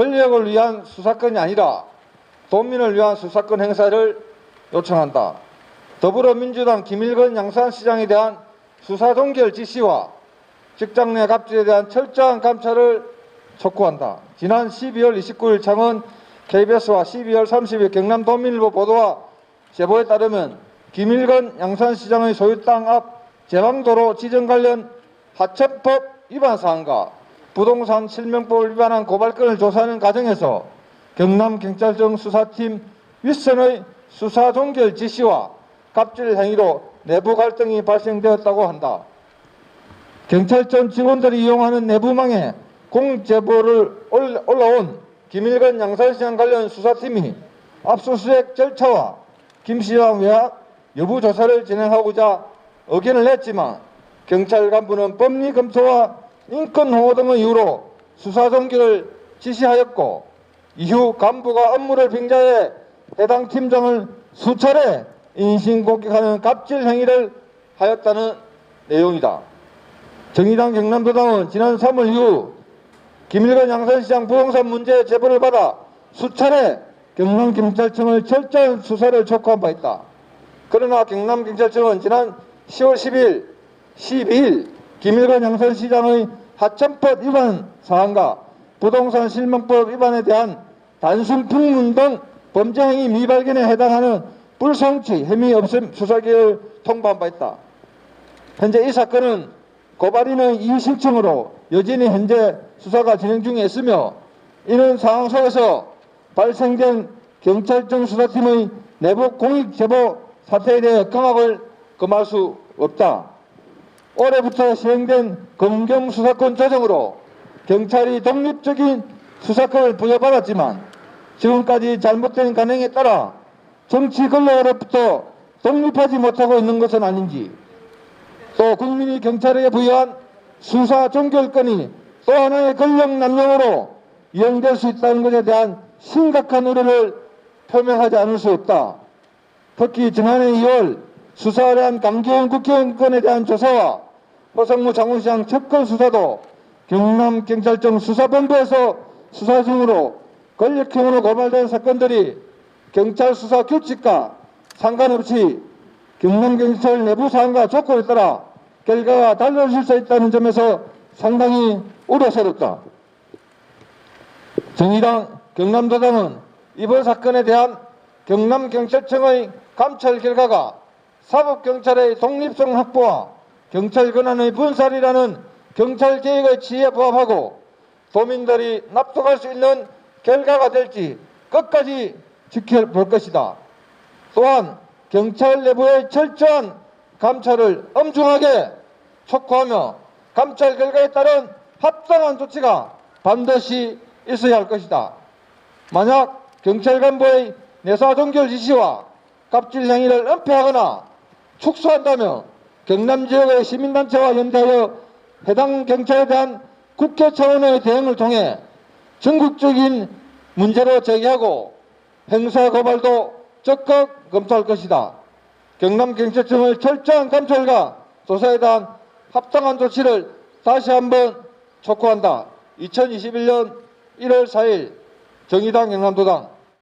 권력을 위한 수사권이 아니라 도민을 위한 수사권 행사를 요청한다. 더불어민주당 김일건 양산시장에 대한 수사 종결 지시와 직장 내 갑질에 대한 철저한 감찰을 촉구한다. 지난 12월 29일 창원 KBS와 12월 30일 경남도민일보 보도와 제보에 따르면 김일건 양산시장의 소유 땅 앞 제방도로 지정 관련 하천법 위반 사항과 부동산 실명법을 위반한 고발건을 조사하는 과정에서 경남경찰청 수사팀 윗선의 수사 종결 지시와 갑질 행위로 내부 갈등이 발생되었다고 한다. 경찰청 직원들이 이용하는 내부망에 공제보를 올라온 김일건 양산시장 관련 수사팀이 압수수색 절차와 김씨와 외압 여부 조사를 진행하고자 의견을 냈지만 경찰 간부는 법리 검토와 인권 보호 등의 이유로 수사 종결을 지시하였고, 이후 간부가 업무를 빙자해 해당 팀장을 수차례 인신공격하는 갑질 행위를 하였다는 내용이다. 정의당 경남도당은 지난 3월 이후 김일건 양산시장 부동산 문제 제보를 받아 수차례 경남경찰청을 철저한 수사를 촉구한 바 있다. 그러나 경남경찰청은 지난 10월 10일, 12일 김일건 양산시장의 하천법 위반 사항과 부동산 실명법 위반에 대한 단순 풍문 등 범죄 행위 미발견에 해당하는 불성치 혐의 없음 수사기를 통보한 바 있다. 현재 이 사건은 고발인의 이의 신청으로 여전히 현재 수사가 진행 중에 있으며, 이런 상황 속에서 발생된 경찰청 수사팀의 내부 공익 제보 사태에 대해 경악을 금할 수 없다. 올해부터 시행된 검경 수사권 조정으로 경찰이 독립적인 수사권을 부여받았지만 지금까지 잘못된 관행에 따라 정치 권력으로부터 독립하지 못하고 있는 것은 아닌지, 또 국민이 경찰에게 부여한 수사 종결권이 또 하나의 권력 남용으로 이용될 수 있다는 것에 대한 심각한 우려를 표명하지 않을 수 없다. 특히 지난해 2월 수사 의뢰한 강기훈 국회의원건에 대한 조사와 허성무 장훈시장 첩권 수사도 경남경찰청 수사본부에서 수사 중으로 권력형으로 고발된 사건들이 경찰 수사 규칙과 상관없이 경남경찰 내부 사항과 조건에 따라 결과가 달라질 수 있다는 점에서 상당히 우려스럽다. 정의당 경남도당은 이번 사건에 대한 경남경찰청의 감찰 결과가 사법경찰의 독립성 확보와 경찰 권한의 분살이라는 경찰개혁의 취지에 부합하고 도민들이 납득할 수 있는 결과가 될지 끝까지 지켜볼 것이다. 또한 경찰 내부의 철저한 감찰을 엄중하게 촉구하며 감찰 결과에 따른 합당한 조치가 반드시 있어야 할 것이다. 만약 경찰 간부의 내사 종결 지시와 갑질 행위를 은폐하거나 축소한다면 경남 지역의 시민단체와 연대하여 해당 경찰에 대한 국회 차원의 대응을 통해 전국적인 문제로 제기하고 행사 고발도 적극 검토할 것이다. 경남경찰청의 철저한 감찰과 조사에 대한 합당한 조치를 다시 한번 촉구한다. 2021년 1월 4일 정의당 경남도당.